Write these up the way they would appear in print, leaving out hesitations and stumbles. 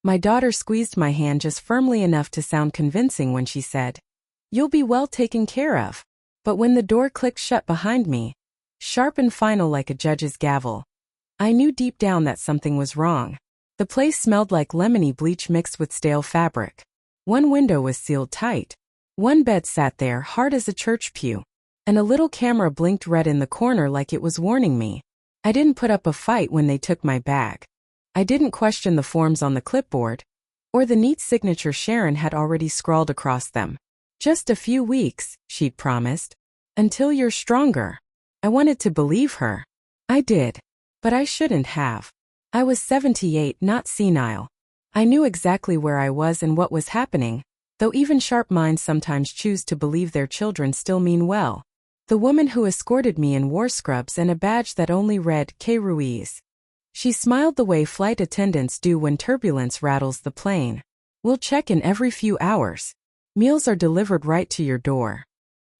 My daughter squeezed my hand just firmly enough to sound convincing when she said, "You'll be well taken care of." But when the door clicked shut behind me, sharp and final like a judge's gavel, I knew deep down that something was wrong. The place smelled like lemony bleach mixed with stale fabric. One window was sealed tight. One bed sat there hard as a church pew. And a little camera blinked red in the corner like it was warning me. I didn't put up a fight when they took my bag. I didn't question the forms on the clipboard, or the neat signature Sharon had already scrawled across them. "Just a few weeks," she'd promised. "Until you're stronger." I wanted to believe her. I did. But I shouldn't have. I was 78, not senile. I knew exactly where I was and what was happening, though even sharp minds sometimes choose to believe their children still mean well. The woman who escorted me in wore scrubs and a badge that only read K. Ruiz. She smiled the way flight attendants do when turbulence rattles the plane. "We'll check in every few hours. Meals are delivered right to your door."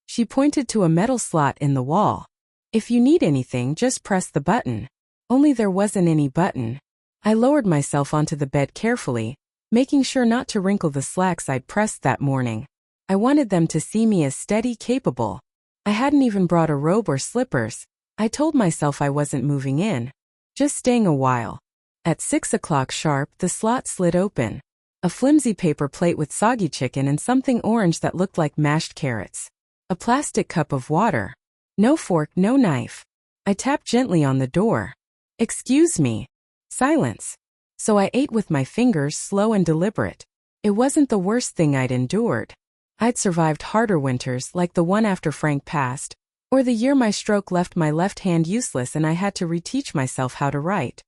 She pointed to a metal slot in the wall. "If you need anything, just press the button." Only there wasn't any button. I lowered myself onto the bed carefully, making sure not to wrinkle the slacks I'd pressed that morning. I wanted them to see me as steady, capable. I hadn't even brought a robe or slippers. I told myself I wasn't moving in, just staying a while. At 6 o'clock sharp, the slot slid open. A flimsy paper plate with soggy chicken and something orange that looked like mashed carrots. A plastic cup of water. No fork, no knife. I tapped gently on the door. "Excuse me." Silence. So I ate with my fingers, slow and deliberate. It wasn't the worst thing I'd endured. I'd survived harder winters like the one after Frank passed, or the year my stroke left my left hand useless and I had to reteach myself how to write.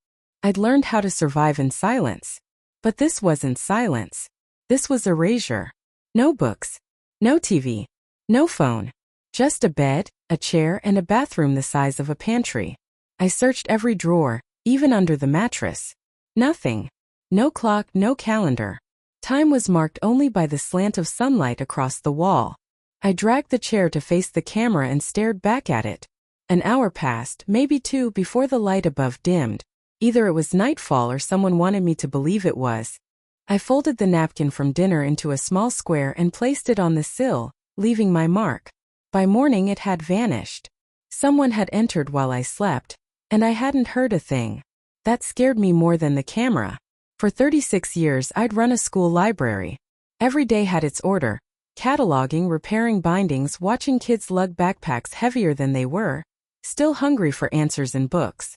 I'd learned how to survive in silence. But this wasn't silence. This was erasure. No books. No TV. No phone. Just a bed, a chair, and a bathroom the size of a pantry. I searched every drawer, even under the mattress. Nothing. No clock, no calendar. Time was marked only by the slant of sunlight across the wall. I dragged the chair to face the camera and stared back at it. An hour passed, maybe two, before the light above dimmed. Either it was nightfall or someone wanted me to believe it was. I folded the napkin from dinner into a small square and placed it on the sill, leaving my mark. By morning it had vanished. Someone had entered while I slept, and I hadn't heard a thing. That scared me more than the camera. For 36 years I'd run a school library. Every day had its order, cataloging, repairing bindings, watching kids lug backpacks heavier than they were, still hungry for answers in books.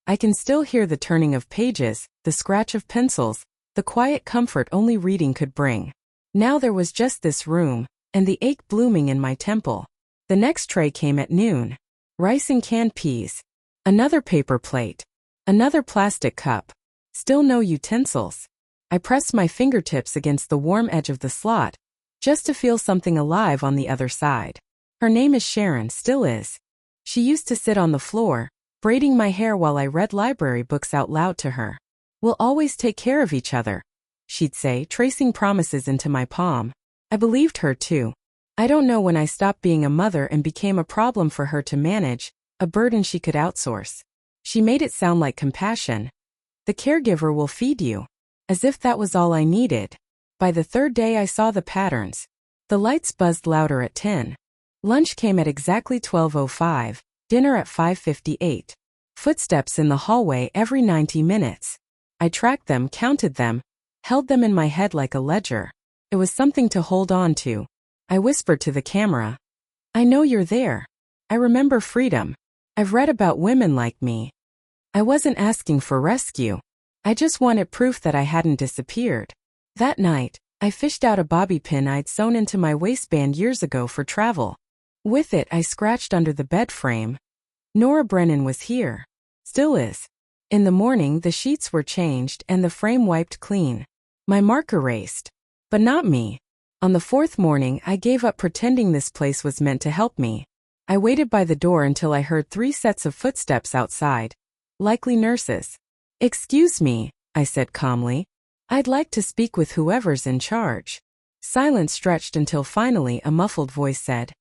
I can still hear the turning of pages, the scratch of pencils, the quiet comfort only reading could bring. Now there was just this room, and the ache blooming in my temple. The next tray came at noon. Rice and canned peas. Another paper plate. Another plastic cup. Still no utensils. I pressed my fingertips against the warm edge of the slot, just to feel something alive on the other side. Her name is Sharon, still is. She used to sit on the floor, braiding my hair while I read library books out loud to her. "We'll always take care of each other," she'd say, tracing promises into my palm. I believed her too. I don't know when I stopped being a mother and became a problem for her to manage, a burden she could outsource. She made it sound like compassion. "The caregiver will feed you." As if that was all I needed. By the third day I saw the patterns. The lights buzzed louder at 10. Lunch came at exactly 12:05, dinner at 5:58. Footsteps in the hallway every 90 minutes. I tracked them, counted them, held them in my head like a ledger. It was something to hold on to. I whispered to the camera. "I know you're there. I remember freedom. I've read about women like me." I wasn't asking for rescue. I just wanted proof that I hadn't disappeared. That night, I fished out a bobby pin I'd sewn into my waistband years ago for travel. With it, I scratched under the bed frame. Nora Brennan was here. Still is. In the morning, the sheets were changed and the frame wiped clean. My mark erased. But not me. On the fourth morning, I gave up pretending this place was meant to help me. I waited by the door until I heard 3 sets of footsteps outside. Likely nurses. "Excuse me," I said calmly. "I'd like to speak with whoever's in charge." Silence stretched until finally a muffled voice said,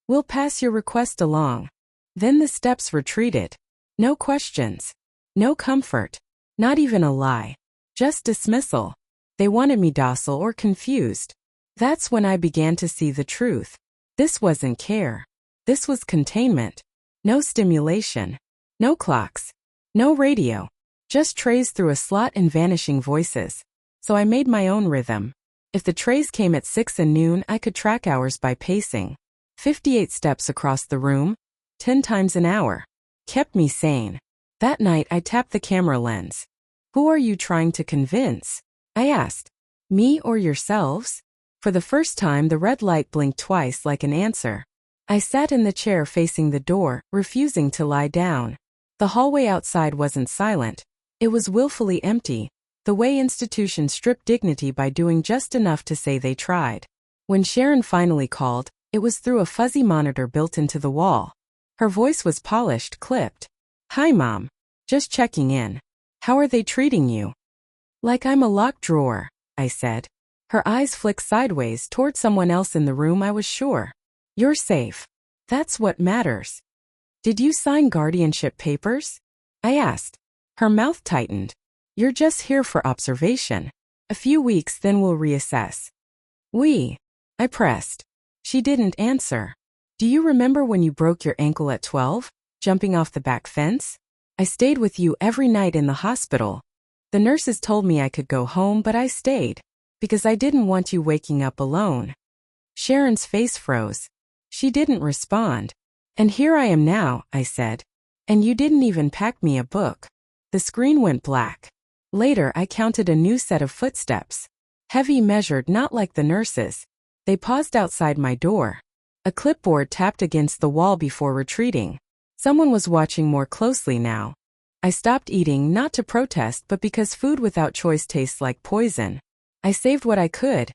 "We'll pass your request along." Then the steps retreated. No questions. No comfort. Not even a lie. Just dismissal. They wanted me docile or confused. That's when I began to see the truth. This wasn't care. This was containment. No stimulation. No clocks. No radio. Just trays through a slot and vanishing voices. So I made my own rhythm. If the trays came at 6 and noon, I could track hours by pacing. 58 steps across the room, 10 times an hour. Kept me sane. That night I tapped the camera lens. Who are you trying to convince? I asked. Me or yourselves? For the first time the red light blinked twice like an answer. I sat in the chair facing the door, refusing to lie down. The hallway outside wasn't silent. It was willfully empty, the way institutions strip dignity by doing just enough to say they tried. When Sharon finally called, it was through a fuzzy monitor built into the wall. Her voice was polished, clipped. Hi, Mom. Just checking in. How are they treating you? Like I'm a locked drawer, I said. Her eyes flicked sideways toward someone else in the room, I was sure. You're safe. That's what matters. Did you sign guardianship papers? I asked. Her mouth tightened. You're just here for observation. A few weeks, then we'll reassess. I pressed. She didn't answer. Do you remember when you broke your ankle at 12, jumping off the back fence? I stayed with you every night in the hospital. The nurses told me I could go home, but I stayed. Because I didn't want you waking up alone. Sharon's face froze. She didn't respond. And here I am now, I said. And you didn't even pack me a book. The screen went black. Later I counted a new set of footsteps. Heavy, measured, not like the nurses. They paused outside my door. A clipboard tapped against the wall before retreating. Someone was watching more closely now. I stopped eating, not to protest, but because food without choice tastes like poison. I saved what I could.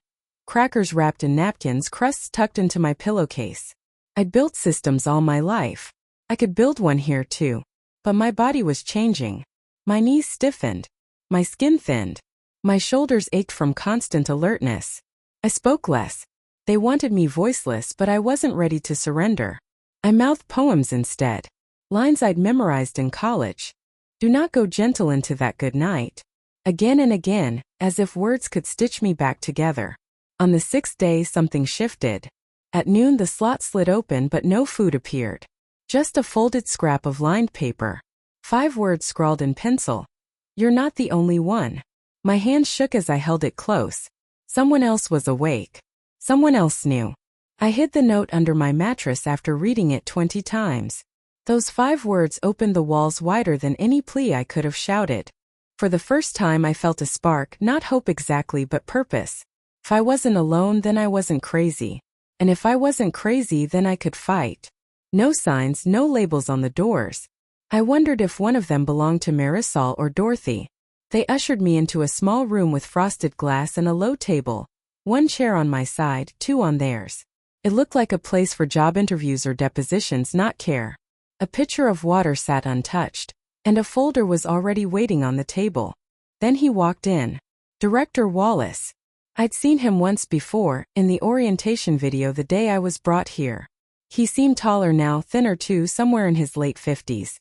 Crackers wrapped in napkins, crusts tucked into my pillowcase. I'd built systems all my life. I could build one here too. But my body was changing. My knees stiffened. My skin thinned. My shoulders ached from constant alertness. I spoke less. They wanted me voiceless, but I wasn't ready to surrender. I mouthed poems instead. Lines I'd memorized in college. Do not go gentle into that good night. Again and again, as if words could stitch me back together. On the 6th day something shifted. At noon the slot slid open but no food appeared. Just a folded scrap of lined paper. 5 words scrawled in pencil. You're not the only one. My hand shook as I held it close. Someone else was awake. Someone else knew. I hid the note under my mattress after reading it 20 times. Those 5 words opened the walls wider than any plea I could have shouted. For the first time I felt a spark, not hope exactly, but purpose. If I wasn't alone, then I wasn't crazy. And if I wasn't crazy, then I could fight. No signs, no labels on the doors. I wondered if one of them belonged to Marisol or Dorothy. They ushered me into a small room with frosted glass and a low table. 1 chair on my side, 2 on theirs. It looked like a place for job interviews or depositions, not care. A pitcher of water sat untouched, and a folder was already waiting on the table. Then he walked in. Director Wallace. I'd seen him once before, in the orientation video the day I was brought here. He seemed taller now, thinner too, somewhere in his late 50s.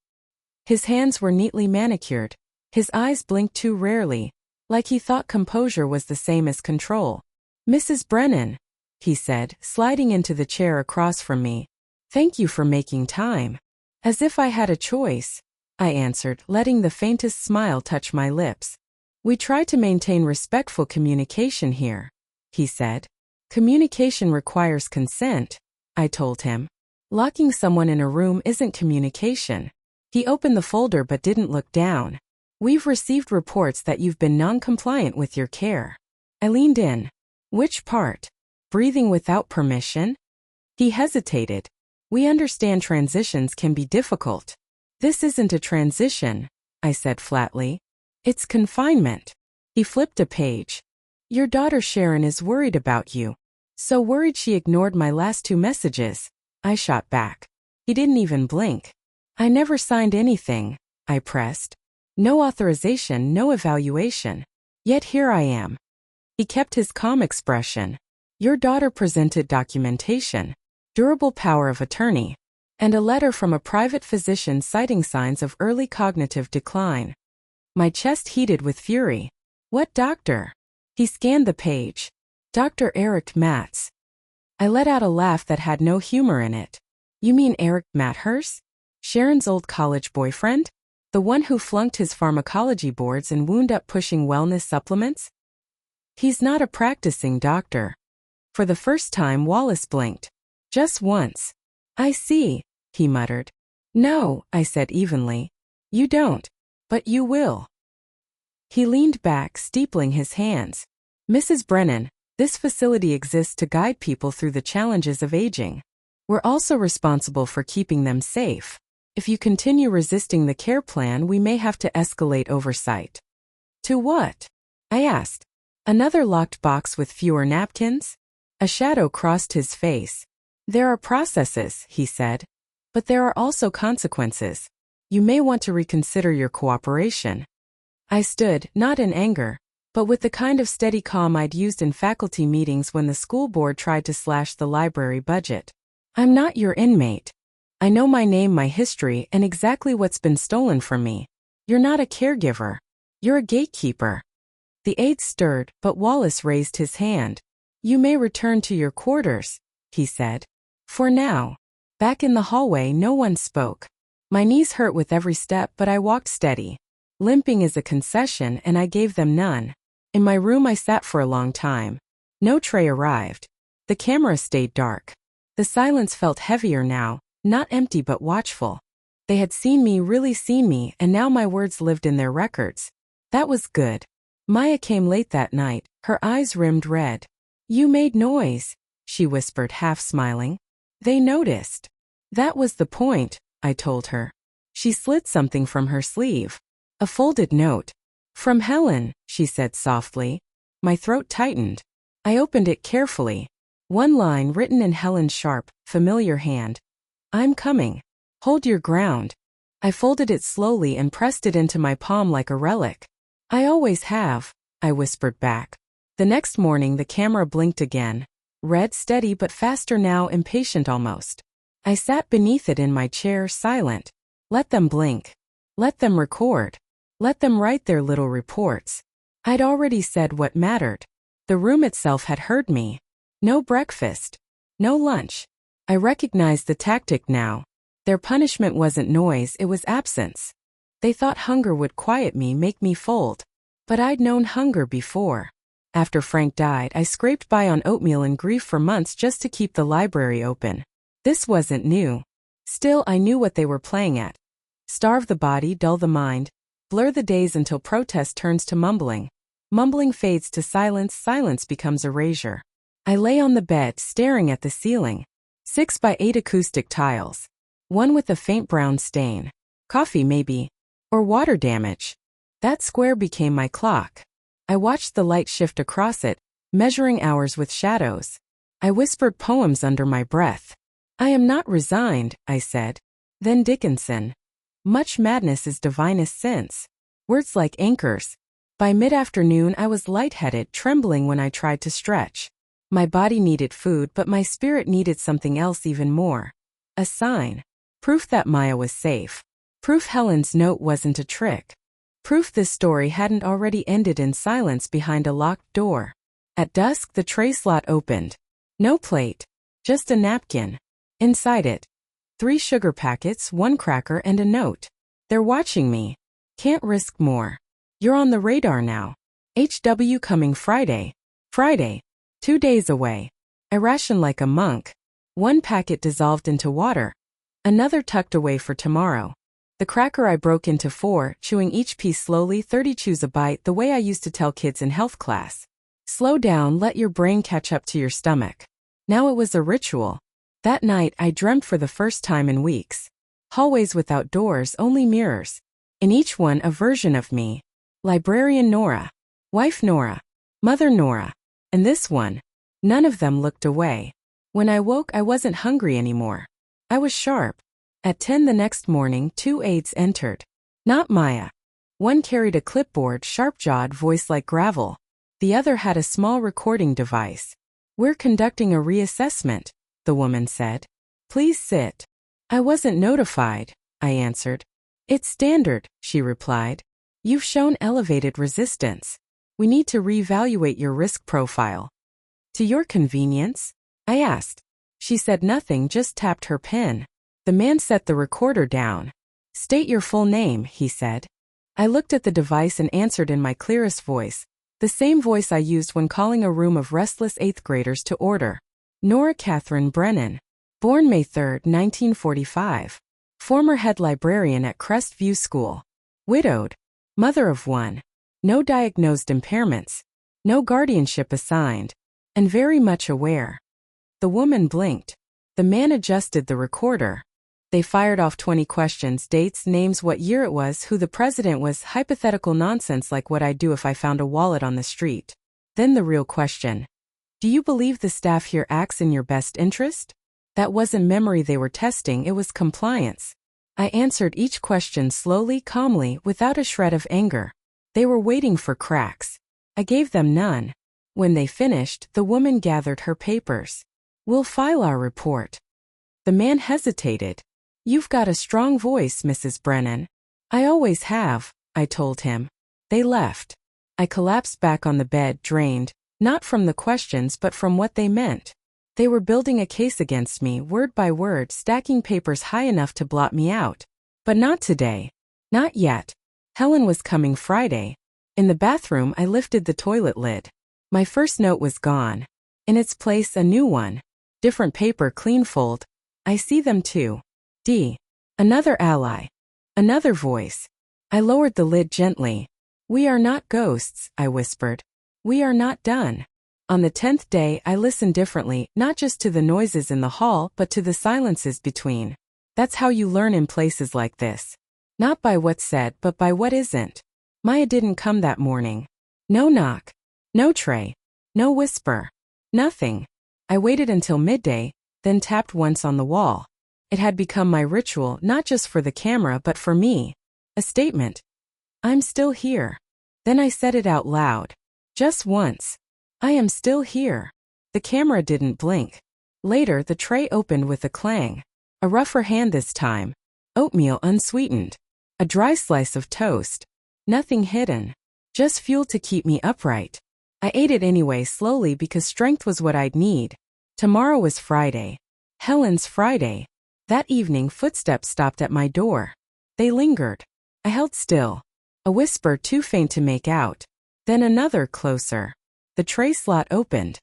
His hands were neatly manicured. His eyes blinked too rarely, like he thought composure was the same as control. Mrs. Brennan, he said, sliding into the chair across from me. Thank you for making time. As if I had a choice, I answered, letting the faintest smile touch my lips. We try to maintain respectful communication here, he said. Communication requires consent, I told him. Locking someone in a room isn't communication. He opened the folder but didn't look down. We've received reports that you've been non-compliant with your care. I leaned in. Which part? Breathing without permission? He hesitated. We understand transitions can be difficult. This isn't a transition, I said flatly. It's confinement. He flipped a page. Your daughter Sharon is worried about you. So worried she ignored my last 2 messages. I shot back. He didn't even blink. I never signed anything, I pressed. No authorization, no evaluation. Yet here I am. He kept his calm expression. Your daughter presented documentation, durable power of attorney, and a letter from a private physician citing signs of early cognitive decline. My chest heated with fury. What doctor? He scanned the page. Dr. Eric Matz. I let out a laugh that had no humor in it. You mean Eric Mathers? Sharon's old college boyfriend? The one who flunked his pharmacology boards and wound up pushing wellness supplements? He's not a practicing doctor. For the first time, Wallace blinked. Just once. I see, he muttered. No, I said evenly. You don't. But you will. He leaned back, steepling his hands. Mrs. Brennan, this facility exists to guide people through the challenges of aging. We're also responsible for keeping them safe. If you continue resisting the care plan, we may have to escalate oversight. To what? I asked. Another locked box with fewer napkins? A shadow crossed his face. There are processes, he said. But there are also consequences. You may want to reconsider your cooperation. I stood, not in anger, but with the kind of steady calm I'd used in faculty meetings when the school board tried to slash the library budget. I'm not your inmate. I know my name, my history, and exactly what's been stolen from me. You're not a caregiver. You're a gatekeeper. The aide stirred, but Wallace raised his hand. You may return to your quarters, he said. For now. Back in the hallway, no one spoke. My knees hurt with every step, but I walked steady. Limping is a concession, and I gave them none. In my room, I sat for a long time. No tray arrived. The camera stayed dark. The silence felt heavier now, not empty but watchful. They had seen me, really seen me, and now my words lived in their records. That was good. Maya came late that night, her eyes rimmed red. You made noise, she whispered, half smiling. They noticed. That was the point, I told her. She slid something from her sleeve. A folded note. From Helen, she said softly. My throat tightened. I opened it carefully. One line written in Helen's sharp, familiar hand. I'm coming. Hold your ground. I folded it slowly and pressed it into my palm like a relic. I always have, I whispered back. The next morning the camera blinked again. Red, steady but faster now, impatient almost. I sat beneath it in my chair, silent. Let them blink. Let them record. Let them write their little reports. I'd already said what mattered. The room itself had heard me. No breakfast. No lunch. I recognized the tactic now. Their punishment wasn't noise, it was absence. They thought hunger would quiet me, make me fold. But I'd known hunger before. After Frank died, I scraped by on oatmeal and grief for months just to keep the library open. This wasn't new. Still, I knew what they were playing at. Starve the body, dull the mind, blur the days until protest turns to mumbling. Mumbling fades to silence, silence becomes erasure. I lay on the bed, staring at the ceiling. 6 by 8 acoustic tiles. One with a faint brown stain. Coffee maybe. Or water damage. That square became my clock. I watched the light shift across it, measuring hours with shadows. I whispered poems under my breath. I am not resigned, I said. Then Dickinson. Much madness is divinest sense. Words like anchors. By mid-afternoon I was lightheaded, trembling when I tried to stretch. My body needed food, but my spirit needed something else even more. A sign. Proof that Maya was safe. Proof Helen's note wasn't a trick. Proof this story hadn't already ended in silence behind a locked door. At dusk the tray slot opened. No plate. Just a napkin. Inside it. 3 sugar packets, 1 cracker and a note. They're watching me. Can't risk more. You're on the radar now. HW coming Friday. Friday. 2 days away. I ration like a monk. 1 packet dissolved into water. Another tucked away for tomorrow. The cracker I broke into 4, chewing each piece slowly, 30 chews a bite, the way I used to tell kids in health class. Slow down, let your brain catch up to your stomach. Now it was a ritual. That night I dreamt for the first time in weeks. Hallways without doors, only mirrors. In each one a version of me. Librarian Nora. Wife Nora. Mother Nora. And this one. None of them looked away. When I woke I wasn't hungry anymore. I was sharp. At 10 the next morning 2 aides entered. Not Maya. One carried a clipboard, sharp-jawed, voice like gravel. The other had a small recording device. We're conducting a reassessment, the woman said. Please sit. I wasn't notified, I answered. It's standard, she replied. You've shown elevated resistance. We need to reevaluate your risk profile. To your convenience? I asked. She said nothing, just tapped her pen. The man set the recorder down. State your full name, he said. I looked at the device and answered in my clearest voice, the same voice I used when calling a room of restless 8th graders to order. Nora Catherine Brennan. Born May 3, 1945. Former head librarian at Crestview School. Widowed. Mother of one. No diagnosed impairments. No guardianship assigned. And very much aware. The woman blinked. The man adjusted the recorder. They fired off 20 questions, dates, names, what year it was, who the president was, hypothetical nonsense like what I'd do if I found a wallet on the street. Then the real question. Do you believe the staff here acts in your best interest? That wasn't memory they were testing, it was compliance. I answered each question slowly, calmly, without a shred of anger. They were waiting for cracks. I gave them none. When they finished, the woman gathered her papers. We'll file our report. The man hesitated. You've got a strong voice, Mrs. Brennan. I always have, I told him. They left. I collapsed back on the bed, drained, not from the questions but from what they meant. They were building a case against me, word by word, stacking papers high enough to blot me out. But not today. Not yet. Helen was coming Friday. In the bathroom, I lifted the toilet lid. My first note was gone. In its place, a new one. Different paper, clean fold. I see them too. D. Another ally. Another voice. I lowered the lid gently. We are not ghosts, I whispered. We are not done. On the 10th day, I listened differently, not just to the noises in the hall, but to the silences between. That's how you learn in places like this. Not by what's said, but by what isn't. Maya didn't come that morning. No knock. No tray. No whisper. Nothing. I waited until midday, then tapped once on the wall. It had become my ritual, not just for the camera but for me. A statement. I'm still here. Then I said it out loud. Just once. I am still here. The camera didn't blink. Later, the tray opened with a clang. A rougher hand this time. Oatmeal unsweetened. A dry slice of toast. Nothing hidden. Just fuel to keep me upright. I ate it anyway, slowly, because strength was what I'd need. Tomorrow was Friday. Helen's Friday. That evening, footsteps stopped at my door. They lingered. I held still. A whisper too faint to make out. Then another, closer. The tray slot opened.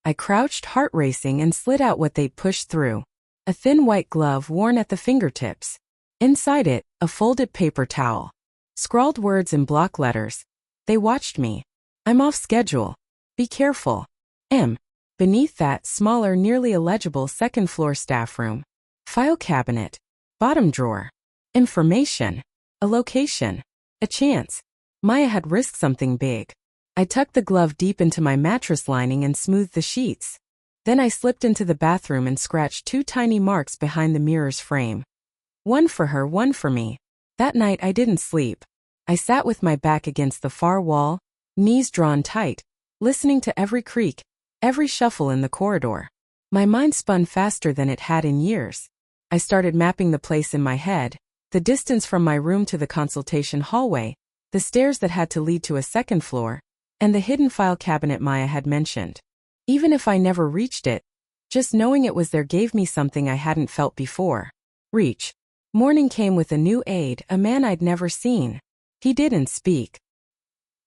I crouched, heart racing, and slid out what they'd pushed through. A thin white glove worn at the fingertips. Inside it, a folded paper towel. Scrawled words in block letters. They watched me. I'm off schedule. Be careful. M. Beneath that, smaller, nearly illegible second-floor staff room. File cabinet. Bottom drawer. Information. A location. A chance. Maya had risked something big. I tucked the glove deep into my mattress lining and smoothed the sheets. Then I slipped into the bathroom and scratched 2 tiny marks behind the mirror's frame. One for her, one for me. That night I didn't sleep. I sat with my back against the far wall, knees drawn tight, listening to every creak, every shuffle in the corridor. My mind spun faster than it had in years. I started mapping the place in my head, the distance from my room to the consultation hallway, the stairs that had to lead to a second floor, and the hidden file cabinet Maya had mentioned. Even if I never reached it, just knowing it was there gave me something I hadn't felt before. Reach. Morning came with a new aide, a man I'd never seen. He didn't speak.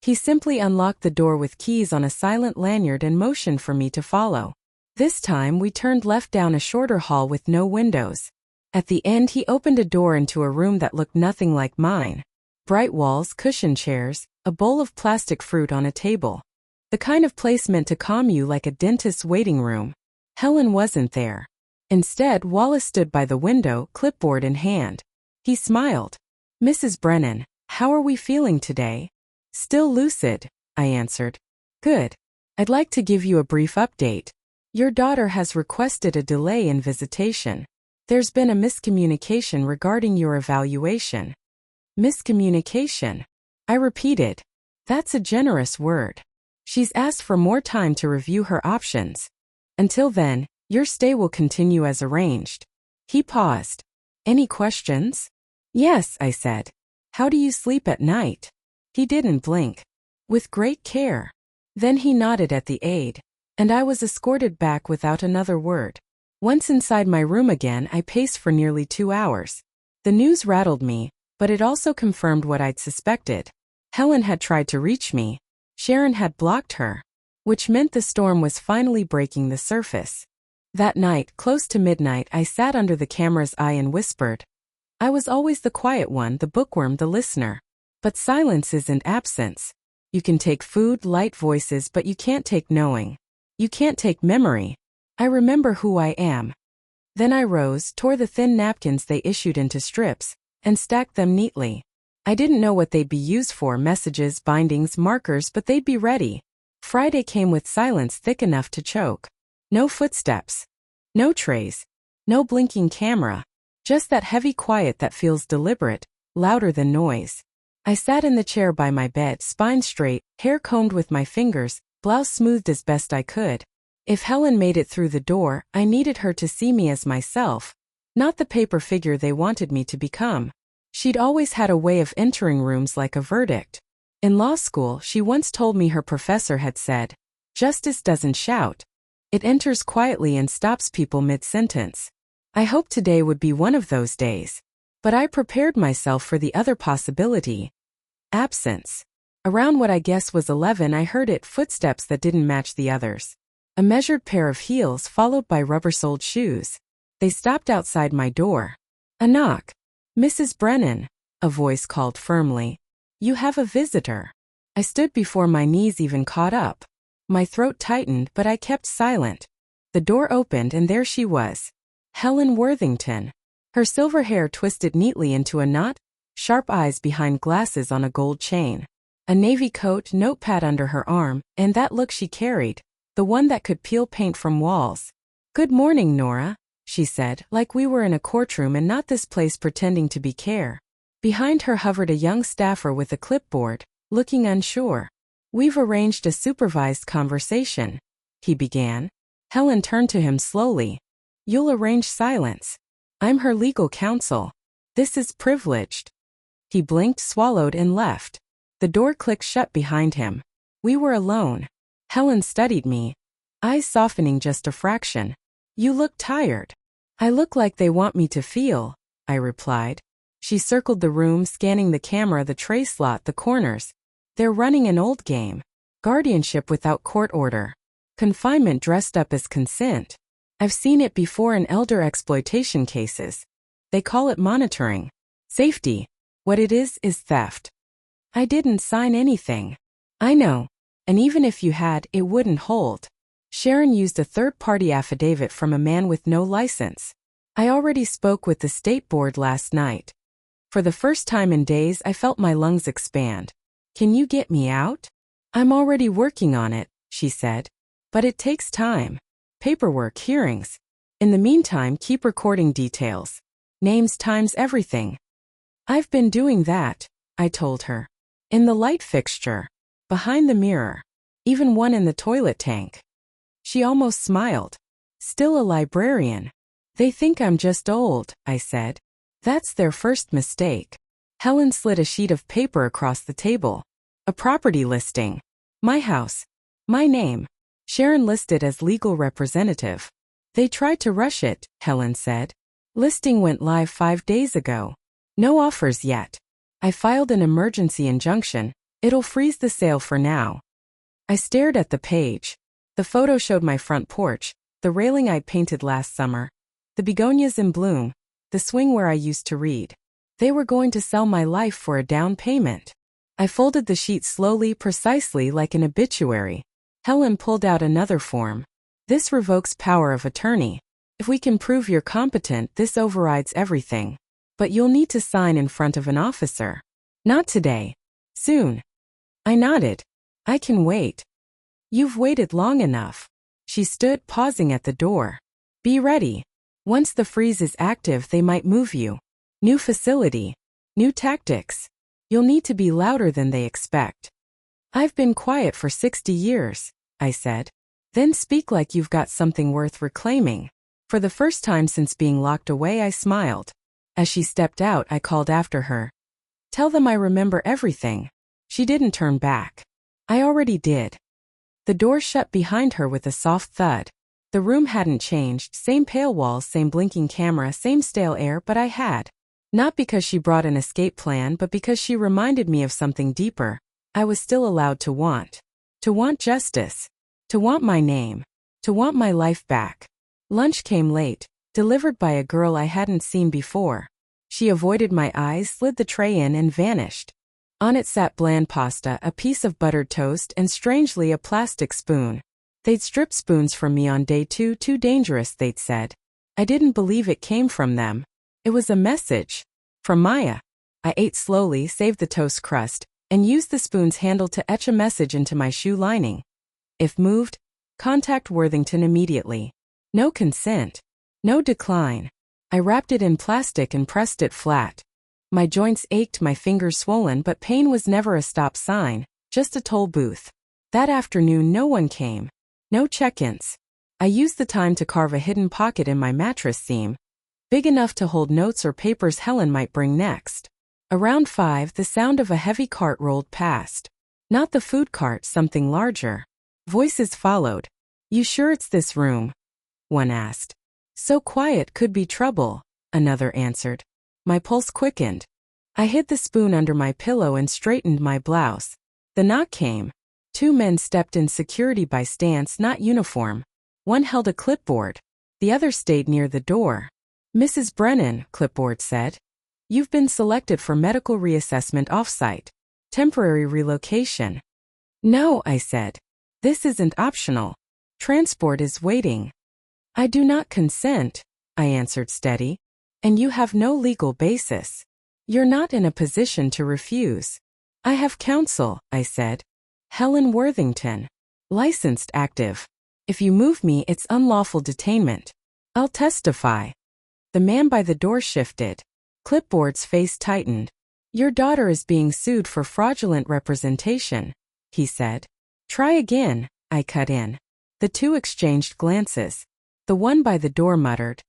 He simply unlocked the door with keys on a silent lanyard and motioned for me to follow. This time we turned left down a shorter hall with no windows. At the end he opened a door into a room that looked nothing like mine. Bright walls, cushioned chairs, a bowl of plastic fruit on a table. The kind of place meant to calm you like a dentist's waiting room. Helen wasn't there. Instead, Wallace stood by the window, clipboard in hand. He smiled. Mrs. Brennan, how are we feeling today? Still lucid, I answered. Good. I'd like to give you a brief update. Your daughter has requested a delay in visitation. There's been a miscommunication regarding your evaluation. Miscommunication? I repeated. That's a generous word. She's asked for more time to review her options. Until then, your stay will continue as arranged. He paused. Any questions? Yes, I said. How do you sleep at night? He didn't blink. With great care. Then he nodded at the aide, and I was escorted back without another word. Once inside my room again, I paced for nearly 2 hours. The news rattled me, but it also confirmed what I'd suspected. Helen had tried to reach me. Sharon had blocked her, which meant the storm was finally breaking the surface. That night, close to midnight, I sat under the camera's eye and whispered. I was always the quiet one, the bookworm, the listener. But silence isn't absence. You can take food, light voices, but you can't take knowing. You can't take memory. I remember who I am. Then I rose, tore the thin napkins they issued into strips, and stacked them neatly. I didn't know what they'd be used for, messages, bindings, markers, but they'd be ready. Friday came with silence thick enough to choke. No footsteps. No trays. No blinking camera. Just that heavy quiet that feels deliberate, louder than noise. I sat in the chair by my bed, spine straight, hair combed with my fingers, blouse smoothed as best I could. If Helen made it through the door, I needed her to see me as myself, not the paper figure they wanted me to become. She'd always had a way of entering rooms like a verdict. In law school, she once told me her professor had said, "Justice doesn't shout. It enters quietly and stops people mid-sentence." I hoped today would be one of those days. But I prepared myself for the other possibility. Absence. Around what I guess was 11, I heard it, footsteps that didn't match the others. A measured pair of heels followed by rubber-soled shoes. They stopped outside my door. A knock. "Mrs. Brennan," a voice called firmly. "You have a visitor." I stood before my knees even caught up. My throat tightened, but I kept silent. The door opened and there she was. Helen Worthington. Her silver hair twisted neatly into a knot, sharp eyes behind glasses on a gold chain. A navy coat, notepad under her arm, and that look she carried, the one that could peel paint from walls. "Good morning, Nora," she said, like we were in a courtroom and not this place pretending to be care. Behind her hovered a young staffer with a clipboard, looking unsure. "We've arranged a supervised conversation," he began. Helen turned to him slowly. "You'll arrange silence. I'm her legal counsel. This is privileged." He blinked, swallowed, and left. The door clicked shut behind him. We were alone. Helen studied me, eyes softening just a fraction. "You look tired." "I look like they want me to feel," I replied. She circled the room, scanning the camera, the tray slot, the corners. "They're running an old game. Guardianship without court order. Confinement dressed up as consent. I've seen it before in elder exploitation cases. They call it monitoring. Safety. What it is theft." "I didn't sign anything." "I know. And even if you had, it wouldn't hold. Sharon used a third-party affidavit from a man with no license. I already spoke with the state board last night. For the first time in days, I felt my lungs expand. Can you get me out?" "I'm already working on it," she said. "But it takes time. Paperwork, hearings. In the meantime, keep recording details. Names, times, everything." "I've been doing that," I told her. "In the light fixture. Behind the mirror. Even one in the toilet tank." She almost smiled. "Still a librarian. They think I'm just old," I said. "That's their first mistake." Helen slid a sheet of paper across the table. "A property listing. My house. My name. Sharon listed as legal representative." "They tried to rush it," Helen said. "Listing went live 5 days ago. No offers yet. I filed an emergency injunction. It'll freeze the sale for now." I stared at the page. The photo showed my front porch, the railing I'd painted last summer, the begonias in bloom, the swing where I used to read. They were going to sell my life for a down payment. I folded the sheet slowly, precisely like an obituary. Helen pulled out another form. "This revokes power of attorney. If we can prove you're competent, this overrides everything. But you'll need to sign in front of an officer. Not today. Soon." I nodded. "I can wait." "You've waited long enough." She stood, pausing at the door. "Be ready. Once the freeze is active, they might move you. New facility. New tactics. You'll need to be louder than they expect." "I've been quiet for 60 years, I said. "Then speak like you've got something worth reclaiming." For the first time since being locked away, I smiled. As she stepped out, I called after her. "Tell them I remember everything." She didn't turn back. I already did. The door shut behind her with a soft thud. The room hadn't changed, same pale walls, same blinking camera, same stale air, but I had. Not because she brought an escape plan, but because she reminded me of something deeper. I was still allowed to want. To want justice. To want my name. To want my life back. Lunch came late, delivered by a girl I hadn't seen before. She avoided my eyes, slid the tray in, and vanished. On it sat bland pasta, a piece of buttered toast, and strangely a plastic spoon. They'd stripped spoons from me on day 2, too dangerous, they'd said. I didn't believe it came from them. It was a message. From Maya. I ate slowly, saved the toast crust, and used the spoon's handle to etch a message into my shoe lining. If moved, contact Worthington immediately. No consent. No decline. I wrapped it in plastic and pressed it flat. My joints ached, my fingers swollen, but pain was never a stop sign, just a toll booth. That afternoon no one came. No check-ins. I used the time to carve a hidden pocket in my mattress seam, big enough to hold notes or papers Helen might bring next. Around 5, the sound of a heavy cart rolled past. Not the food cart, something larger. Voices followed. You sure it's this room? One asked. So quiet, could be trouble, another answered. My pulse quickened. I hid the spoon under my pillow and straightened my blouse. The knock came. 2 men stepped in, security by stance, not uniform. One held a clipboard. The other stayed near the door. Mrs. Brennan, clipboard said. You've been selected for medical reassessment offsite. Temporary relocation. No, I said. This isn't optional. Transport is waiting. I do not consent, I answered steady. And you have no legal basis. You're not in a position to refuse. I have counsel, I said. Helen Worthington. Licensed, active. If you move me, it's unlawful detainment. I'll testify. The man by the door shifted. Clipboard's face tightened. Your daughter is being sued for fraudulent representation, he said. Try again, I cut in. The 2 exchanged glances. The one by the door muttered.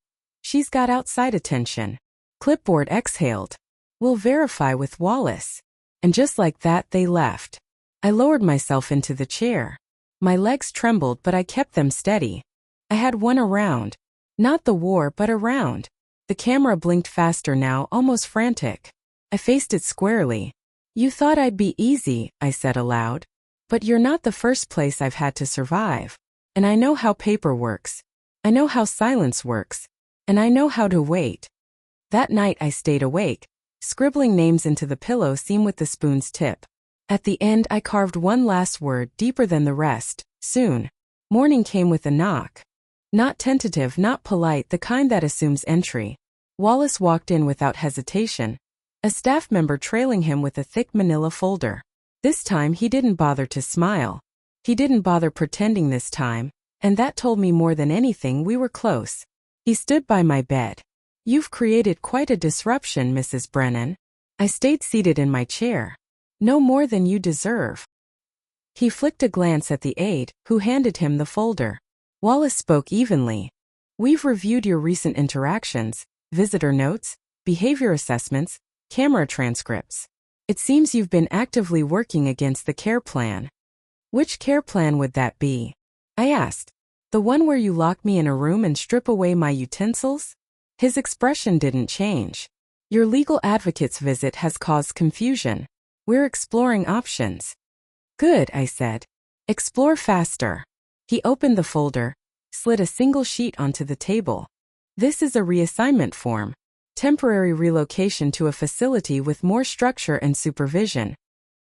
She's got outside attention. Clipboard exhaled. We'll verify with Wallace. And just like that, they left. I lowered myself into the chair. My legs trembled, but I kept them steady. I had one around. Not the war, but around. The camera blinked faster now, almost frantic. I faced it squarely. You thought I'd be easy, I said aloud. But you're not the first place I've had to survive. And I know how paper works. I know how silence works. And I know how to wait. That night I stayed awake, scribbling names into the pillow seam with the spoon's tip. At the end I carved one last word, deeper than the rest, soon. Morning came with a knock. Not tentative, not polite, the kind that assumes entry. Wallace walked in without hesitation, a staff member trailing him with a thick manila folder. This time he didn't bother to smile. He didn't bother pretending this time, and that told me more than anything we were close. He stood by my bed. You've created quite a disruption, Mrs. Brennan. I stayed seated in my chair. No more than you deserve. He flicked a glance at the aide, who handed him the folder. Wallace spoke evenly. We've reviewed your recent interactions, visitor notes, behavior assessments, camera transcripts. It seems you've been actively working against the care plan. Which care plan would that be? I asked. The one where you lock me in a room and strip away my utensils? His expression didn't change. Your legal advocate's visit has caused confusion. We're exploring options. Good, I said. Explore faster. He opened the folder, slid a single sheet onto the table. This is a reassignment form. Temporary relocation to a facility with more structure and supervision.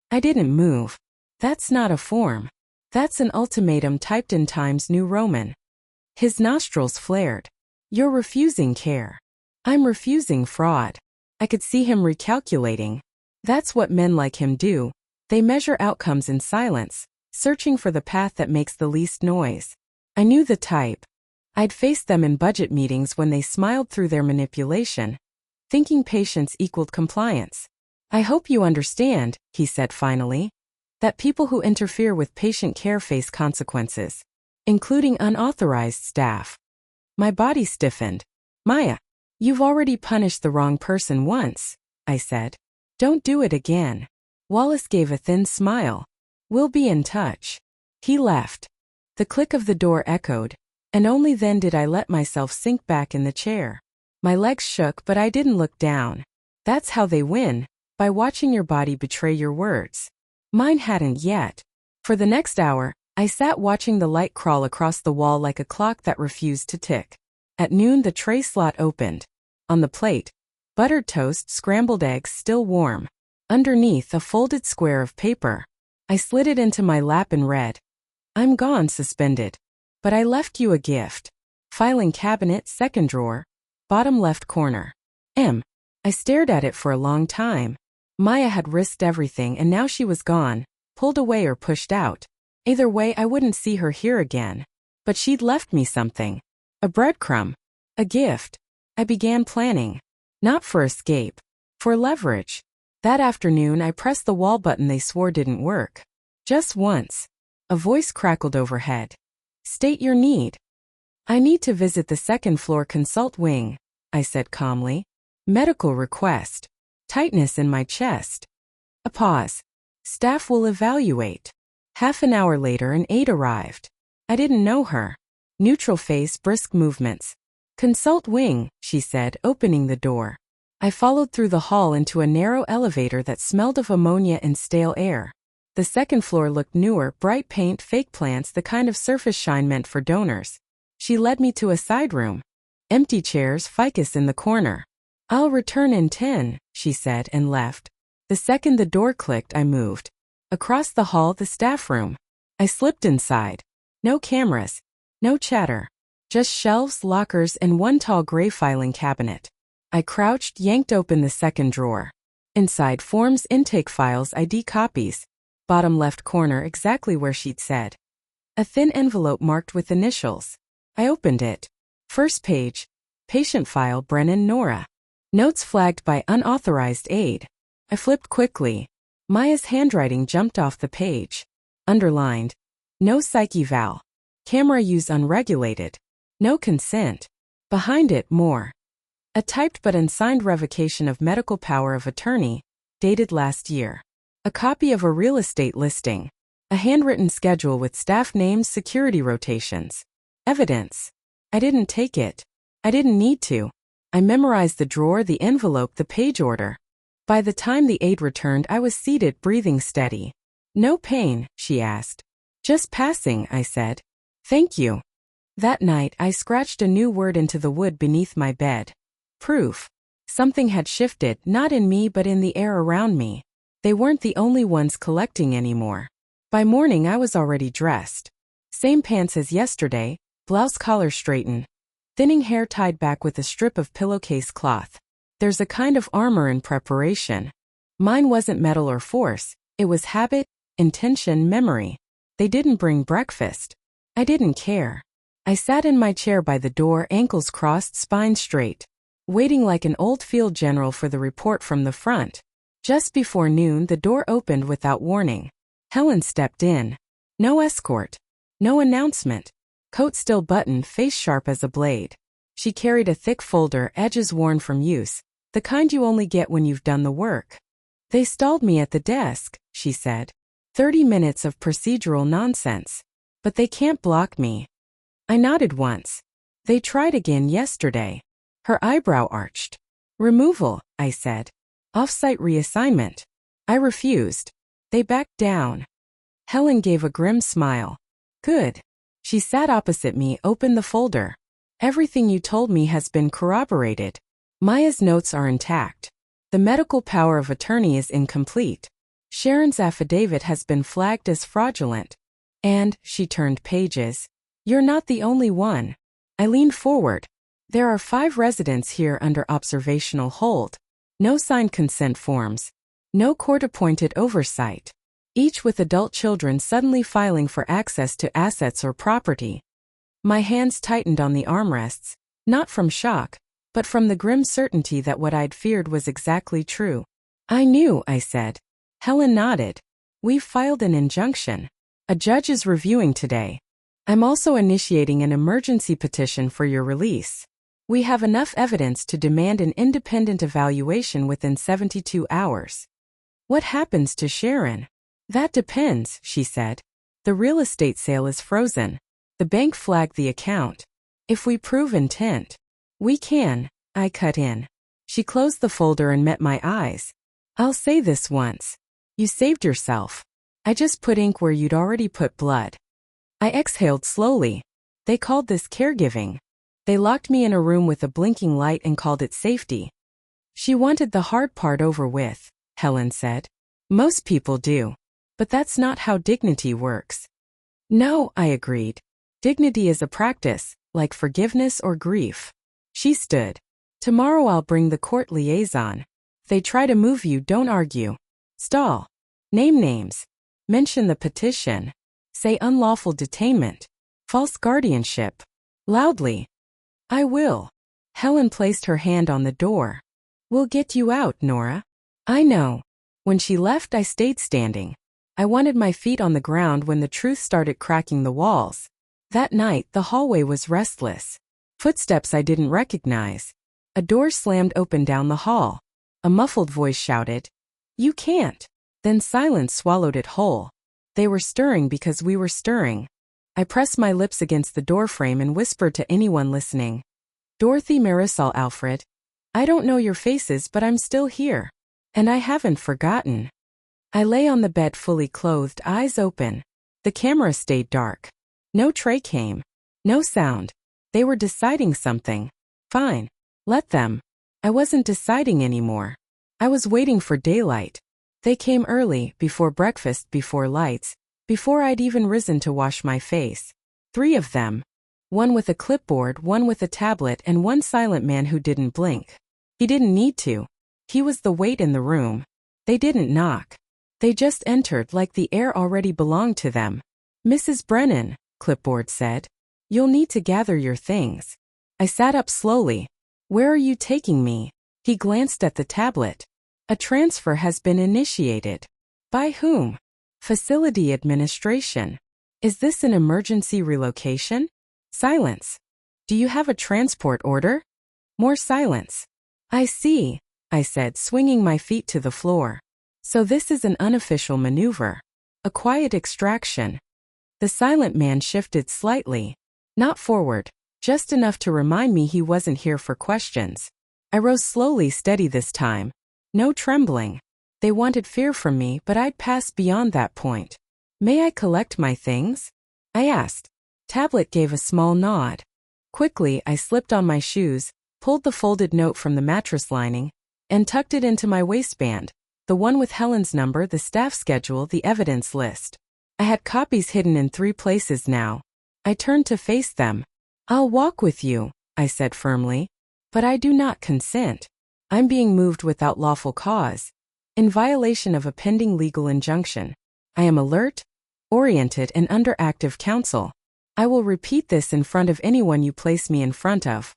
I didn't move. That's not a form. That's an ultimatum typed in Times New Roman. His nostrils flared. You're refusing care. I'm refusing fraud. I could see him recalculating. That's what men like him do. They measure outcomes in silence, searching for the path that makes the least noise. I knew the type. I'd faced them in budget meetings when they smiled through their manipulation, thinking patience equaled compliance. I hope you understand, he said finally, that people who interfere with patient care face consequences, including unauthorized staff. My body stiffened. Maya, you've already punished the wrong person once, I said. Don't do it again. Wallace gave a thin smile. We'll be in touch. He left. The click of the door echoed, and only then did I let myself sink back in the chair. My legs shook, but I didn't look down. That's how they win, by watching your body betray your words. Mine hadn't yet. For the next hour, I sat watching the light crawl across the wall like a clock that refused to tick. At noon the tray slot opened. On the plate, buttered toast, scrambled eggs still warm. Underneath, a folded square of paper. I slid it into my lap and read. I'm gone, suspended. But I left you a gift. Filing cabinet, second drawer, bottom left corner. I stared at it for a long time. Maya had risked everything and now she was gone, pulled away or pushed out. Either way, I wouldn't see her here again. But she'd left me something. A breadcrumb. A gift. I began planning. Not for escape. For leverage. That afternoon I pressed the wall button they swore didn't work. Just once. A voice crackled overhead. State your need. I need to visit the second floor consult wing, I said calmly. Medical request. Tightness in my chest. A pause. Staff will evaluate. Half an hour later an aide arrived. I didn't know her. Neutral face, brisk movements. Consult wing, she said, opening the door. I followed through the hall into a narrow elevator that smelled of ammonia and stale air. The second floor looked newer, bright paint, fake plants, the kind of surface shine meant for donors. She led me to a side room. Empty chairs, ficus in the corner. I'll return in 10, she said and left. The second the door clicked, I moved. Across the hall, the staff room. I slipped inside. No cameras. No chatter. Just shelves, lockers, and one tall gray filing cabinet. I crouched, yanked open the second drawer. Inside, forms, intake files, ID copies. Bottom left corner, exactly where she'd said. A thin envelope marked with initials. I opened it. First page. Patient file, Brennan, Nora. Notes flagged by unauthorized aid. I flipped quickly. Maya's handwriting jumped off the page. Underlined. No psych eval. Camera use unregulated. No consent. Behind it, more. A typed but unsigned revocation of medical power of attorney, dated last year. A copy of a real estate listing. A handwritten schedule with staff names, security rotations. Evidence. I didn't take it. I didn't need to. I memorized the drawer, the envelope, the page order. By the time the aide returned, I was seated, breathing steady. No pain, she asked. Just passing, I said. Thank you. That night, I scratched a new word into the wood beneath my bed. Proof. Something had shifted, not in me but in the air around me. They weren't the only ones collecting anymore. By morning I was already dressed. Same pants as yesterday, blouse collar straightened. Thinning hair tied back with a strip of pillowcase cloth. There's a kind of armor in preparation. Mine wasn't metal or force, it was habit, intention, memory. They didn't bring breakfast. I didn't care. I sat in my chair by the door, ankles crossed, spine straight. Waiting like an old field general for the report from the front. Just before noon the door opened without warning. Helen stepped in. No escort. No announcement. Coat still buttoned, face sharp as a blade. She carried a thick folder, edges worn from use, the kind you only get when you've done the work. They stalled me at the desk, she said. 30 minutes of procedural nonsense. But they can't block me. I nodded once. They tried again yesterday. Her eyebrow arched. Removal, I said. Off-site reassignment. I refused. They backed down. Helen gave a grim smile. Good. She sat opposite me, opened the folder. Everything you told me has been corroborated. Maya's notes are intact. The medical power of attorney is incomplete. Sharon's affidavit has been flagged as fraudulent. And, she turned pages, you're not the only one. I leaned forward. There are 5 residents here under observational hold. No signed consent forms. No court-appointed oversight. Each with adult children suddenly filing for access to assets or property. My hands tightened on the armrests, not from shock, but from the grim certainty that what I'd feared was exactly true. I knew, I said. Helen nodded. We've filed an injunction. A judge is reviewing today. I'm also initiating an emergency petition for your release. We have enough evidence to demand an independent evaluation within 72 hours. What happens to Sharon? That depends, she said. The real estate sale is frozen. The bank flagged the account. If we prove intent, we can, I cut in. She closed the folder and met my eyes. I'll say this once. You saved yourself. I just put ink where you'd already put blood. I exhaled slowly. They called this caregiving. They locked me in a room with a blinking light and called it safety. She wanted the hard part over with, Helen said. Most people do. But that's not how dignity works. No, I agreed. Dignity is a practice, like forgiveness or grief. She stood. Tomorrow I'll bring the court liaison. If they try to move you, don't argue. Stall. Name names. Mention the petition. Say unlawful detainment. False guardianship. Loudly. I will. Helen placed her hand on the door. We'll get you out, Nora. I know. When she left, I stayed standing. I wanted my feet on the ground when the truth started cracking the walls. That night, the hallway was restless. Footsteps I didn't recognize. A door slammed open down the hall. A muffled voice shouted, "You can't." Then silence swallowed it whole. They were stirring because we were stirring. I pressed my lips against the doorframe and whispered to anyone listening. Dorothy, Marisol, Alfred. I don't know your faces, but I'm still here. And I haven't forgotten. I lay on the bed fully clothed, eyes open. The camera stayed dark. No tray came. No sound. They were deciding something. Fine. Let them. I wasn't deciding anymore. I was waiting for daylight. They came early, before breakfast, before lights, before I'd even risen to wash my face. 3 of them. One with a clipboard, one with a tablet, and one silent man who didn't blink. He didn't need to. He was the weight in the room. They didn't knock. They just entered like the air already belonged to them. Mrs. Brennan, clipboard said. You'll need to gather your things. I sat up slowly. Where are you taking me? He glanced at the tablet. A transfer has been initiated. By whom? Facility administration. Is this an emergency relocation? Silence. Do you have a transport order? More silence. I see, I said, swinging my feet to the floor. So this is an unofficial maneuver. A quiet extraction. The silent man shifted slightly. Not forward, just enough to remind me he wasn't here for questions. I rose slowly, steady this time. No trembling. They wanted fear from me, but I'd passed beyond that point. May I collect my things? I asked. Tablet gave a small nod. Quickly, I slipped on my shoes, pulled the folded note from the mattress lining, and tucked it into my waistband. The one with Helen's number, the staff schedule, the evidence list. I had copies hidden in 3 places now. I turned to face them. I'll walk with you, I said firmly. But I do not consent. I'm being moved without lawful cause. In violation of a pending legal injunction. I am alert, oriented, and under active counsel. I will repeat this in front of anyone you place me in front of.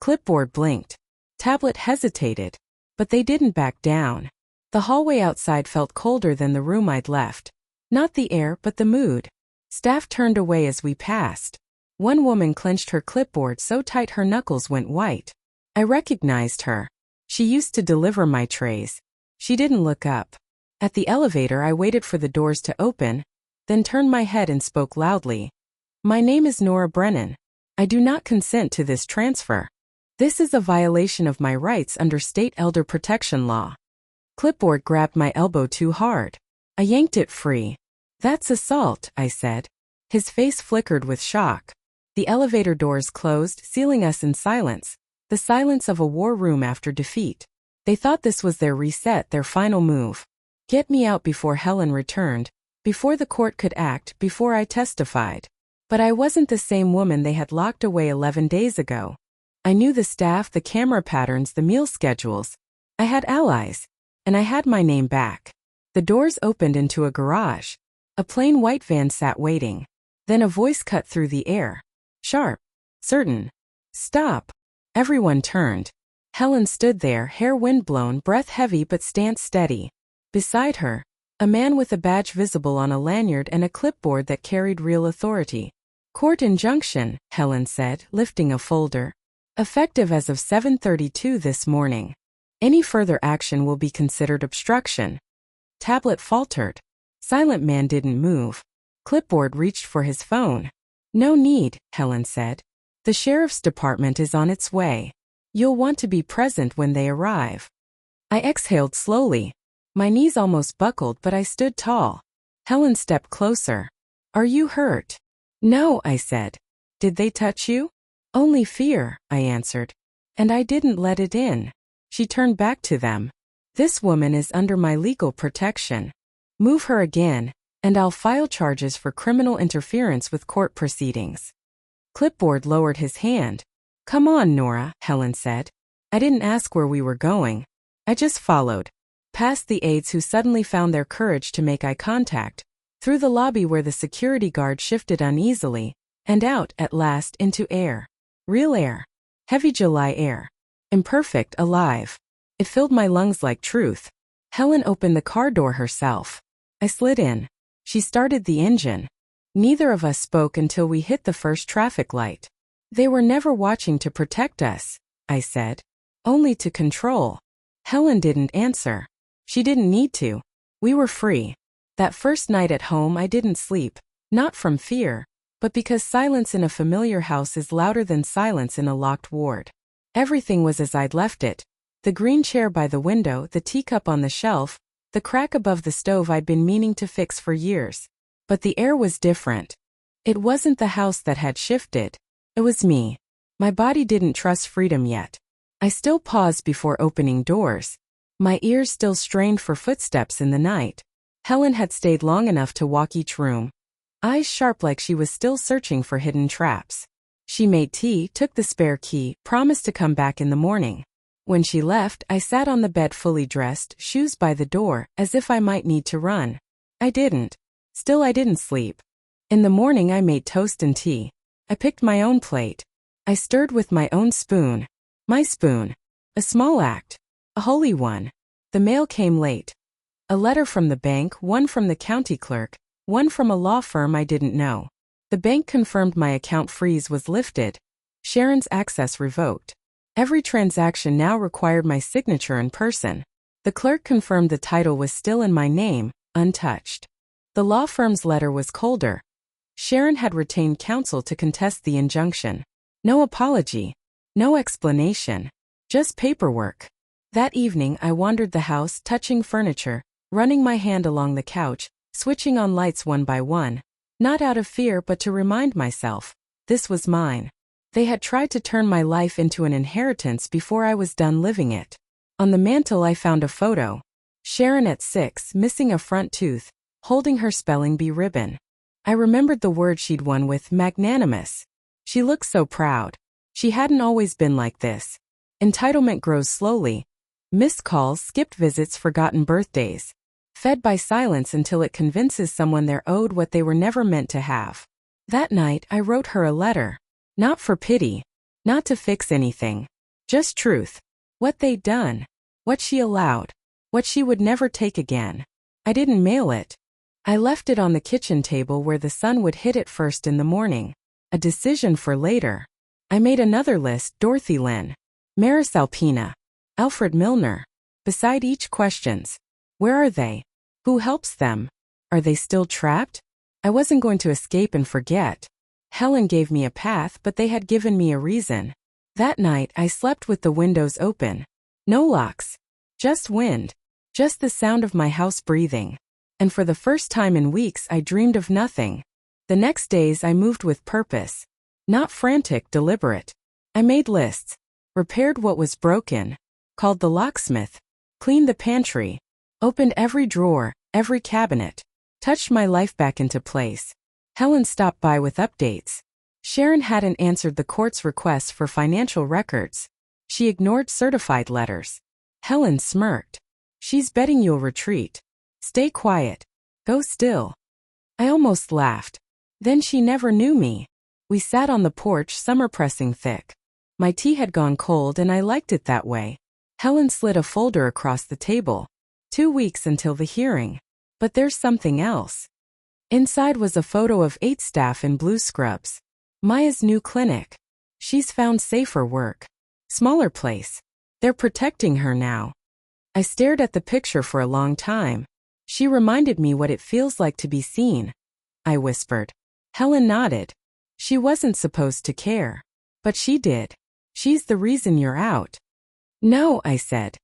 Clipboard blinked. Tablet hesitated. But they didn't back down. The hallway outside felt colder than the room I'd left. Not the air, but the mood. Staff turned away as we passed. One woman clenched her clipboard so tight her knuckles went white. I recognized her. She used to deliver my trays. She didn't look up. At the elevator, I waited for the doors to open, then turned my head and spoke loudly. My name is Nora Brennan. I do not consent to this transfer. This is a violation of my rights under state elder protection law. Clipboard grabbed my elbow too hard. I yanked it free. That's assault, I said. His face flickered with shock. The elevator doors closed, sealing us in silence. The silence of a war room after defeat. They thought this was their reset, their final move. Get me out before Helen returned, before the court could act, before I testified. But I wasn't the same woman they had locked away 11 days ago. I knew the staff, the camera patterns, the meal schedules. I had allies. And I had my name back. The doors opened into a garage. A plain white van sat waiting. Then a voice cut through the air. Sharp. Certain. Stop. Everyone turned. Helen stood there, hair windblown, breath heavy but stance steady. Beside her, a man with a badge visible on a lanyard and a clipboard that carried real authority. Court injunction, Helen said, lifting a folder. Effective as of 7:32 this morning. Any further action will be considered obstruction. Tablet faltered. Silent Man didn't move. Clipboard reached for his phone. No need, Helen said. The sheriff's department is on its way. You'll want to be present when they arrive. I exhaled slowly. My knees almost buckled, but I stood tall. Helen stepped closer. Are you hurt? No, I said. Did they touch you? Only fear, I answered. And I didn't let it in. She turned back to them. This woman is under my legal protection. Move her again, and I'll file charges for criminal interference with court proceedings. Clipboard lowered his hand. Come on, Nora, Helen said. I didn't ask where we were going. I just followed. Past the aides who suddenly found their courage to make eye contact, through the lobby where the security guard shifted uneasily, and out, at last, into air. Real air. Heavy July air. Imperfect, alive. It filled my lungs like truth. Helen opened the car door herself. I slid in. She started the engine. Neither of us spoke until we hit the first traffic light. They were never watching to protect us, I said. Only to control. Helen didn't answer. She didn't need to. We were free. That first night at home I didn't sleep, not from fear, but because silence in a familiar house is louder than silence in a locked ward. Everything was as I'd left it. The green chair by the window, the teacup on the shelf, the crack above the stove I'd been meaning to fix for years. But the air was different. It wasn't the house that had shifted. It was me. My body didn't trust freedom yet. I still paused before opening doors. My ears still strained for footsteps in the night. Helen had stayed long enough to walk each room, eyes sharp like she was still searching for hidden traps. She made tea, took the spare key, promised to come back in the morning. When she left, I sat on the bed fully dressed, shoes by the door, as if I might need to run. I didn't. Still, I didn't sleep. In the morning I made toast and tea. I picked my own plate. I stirred with my own spoon. My spoon. A small act. A holy one. The mail came late. A letter from the bank, one from the county clerk, one from a law firm I didn't know. The bank confirmed my account freeze was lifted. Sharon's access revoked. Every transaction now required my signature in person. The clerk confirmed the title was still in my name, untouched. The law firm's letter was colder. Sharon had retained counsel to contest the injunction. No apology. No explanation. Just paperwork. That evening I wandered the house, touching furniture, running my hand along the couch, switching on lights one by one, not out of fear but to remind myself, this was mine. They had tried to turn my life into an inheritance before I was done living it. On the mantel I found a photo. Sharon at 6, missing a front tooth, holding her spelling bee ribbon. I remembered the word she'd won with magnanimous. She looked so proud. She hadn't always been like this. Entitlement grows slowly. Missed calls, skipped visits, forgotten birthdays. Fed by silence until it convinces someone they're owed what they were never meant to have. That night I wrote her a letter. Not for pity. Not to fix anything. Just truth. What they'd done. What she allowed. What she would never take again. I didn't mail it. I left it on the kitchen table where the sun would hit it first in the morning. A decision for later. I made another list, Dorothy Lynn. Maris Alpina. Alfred Milner. Beside each questions. Where are they? Who helps them? Are they still trapped? I wasn't going to escape and forget. Helen gave me a path, but they had given me a reason. That night I slept with the windows open. No locks. Just wind. Just the sound of my house breathing. And for the first time in weeks I dreamed of nothing. The next days I moved with purpose. Not frantic, deliberate. I made lists. Repaired what was broken. Called the locksmith. Cleaned the pantry. Opened every drawer, every cabinet. Touched my life back into place. Helen stopped by with updates. Sharon hadn't answered the court's requests for financial records. She ignored certified letters. Helen smirked. She's betting you'll retreat. Stay quiet. Go still. I almost laughed. Then she never knew me. We sat on the porch, summer pressing thick. My tea had gone cold and I liked it that way. Helen slid a folder across the table. 2 weeks until the hearing. But there's something else. Inside was a photo of 8 staff in blue scrubs. Maya's new clinic. She's found safer work. Smaller place. They're protecting her now. I stared at the picture for a long time. She reminded me what it feels like to be seen, I whispered. Helen nodded. She wasn't supposed to care. But she did. She's the reason you're out. No, I said.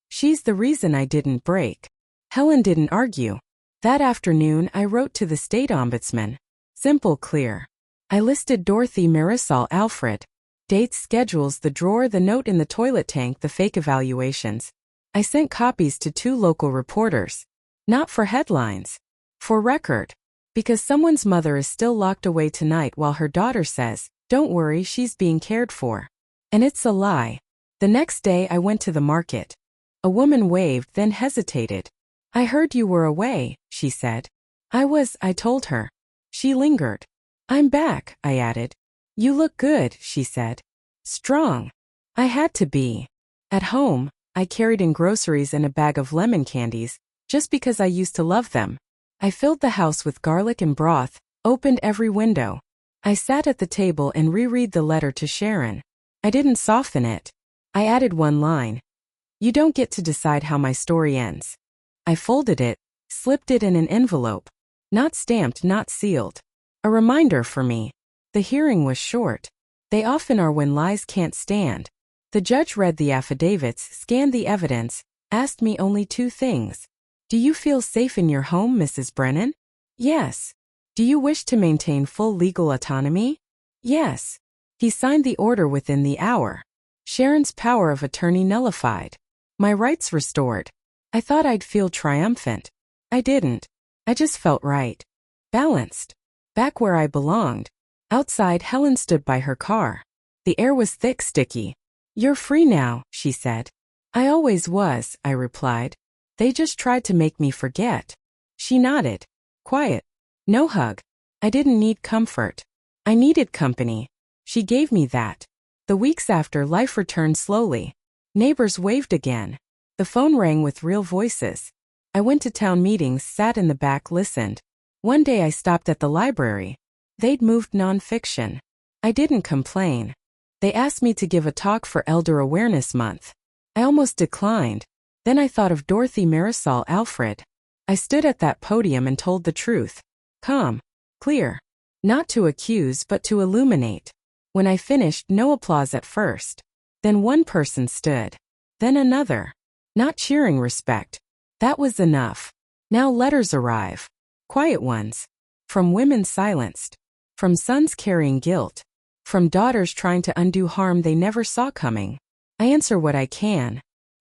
She's the reason I didn't break. Helen didn't argue. That afternoon, I wrote to the state ombudsman. Simple, clear. I listed Dorothy Marisol Alfred. Dates, schedules, the drawer, the note in the toilet tank, the fake evaluations. I sent copies to 2 local reporters. Not for headlines. For record. Because someone's mother is still locked away tonight while her daughter says, "Don't worry, she's being cared for." And it's a lie. The next day I went to the market. A woman waved, then hesitated. I heard you were away, she said. I told her. She lingered. I'm back, I added. You look good, she said. Strong. I had to be. At home, I carried in groceries and a bag of lemon candies, just because I used to love them. I filled the house with garlic and broth, opened every window. I sat at the table and reread the letter to Sharon. I didn't soften it. I added one line. You don't get to decide how my story ends. I folded it, slipped it in an envelope. Not stamped, not sealed. A reminder for me. The hearing was short. They often are when lies can't stand. The judge read the affidavits, scanned the evidence, asked me only 2 things. Do you feel safe in your home, Mrs. Brennan? Yes. Do you wish to maintain full legal autonomy? Yes. He signed the order within the hour. Sharon's power of attorney nullified. My rights restored. I thought I'd feel triumphant. I didn't. I just felt right. Balanced. Back where I belonged. Outside, Helen stood by her car. The air was thick, sticky. You're free now, she said. I always was, I replied. They just tried to make me forget. She nodded. Quiet. No hug. I didn't need comfort. I needed company. She gave me that. The weeks after, life returned slowly. Neighbors waved again. The phone rang with real voices. I went to town meetings, sat in the back, listened. One day I stopped at the library. They'd moved nonfiction. I didn't complain. They asked me to give a talk for Elder Awareness Month. I almost declined. Then I thought of Dorothy Marisol Alfred. I stood at that podium and told the truth. Calm. Clear. Not to accuse but to illuminate. When I finished, no applause at first. Then one person stood. Then another. Not cheering, respect. That was enough. Now letters arrive. Quiet ones. From women silenced. From sons carrying guilt. From daughters trying to undo harm they never saw coming. I answer what I can.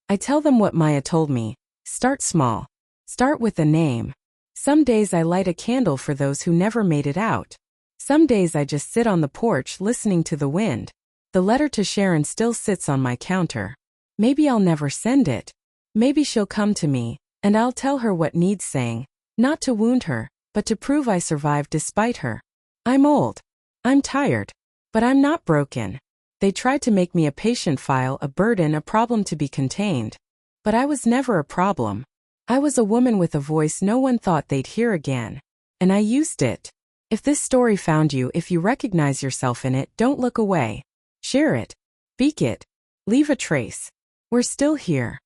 I tell them what Maya told me. Start small. Start with a name. Some days I light a candle for those who never made it out. Some days I just sit on the porch listening to the wind. The letter to Sharon still sits on my counter. Maybe I'll never send it. Maybe she'll come to me, and I'll tell her what needs saying. Not to wound her, but to prove I survived despite her. I'm old. I'm tired. But I'm not broken. They tried to make me a patient file, a burden, a problem to be contained. But I was never a problem. I was a woman with a voice no one thought they'd hear again. And I used it. If this story found you, if you recognize yourself in it, don't look away. Share it. Speak it. Leave a trace. We're still here.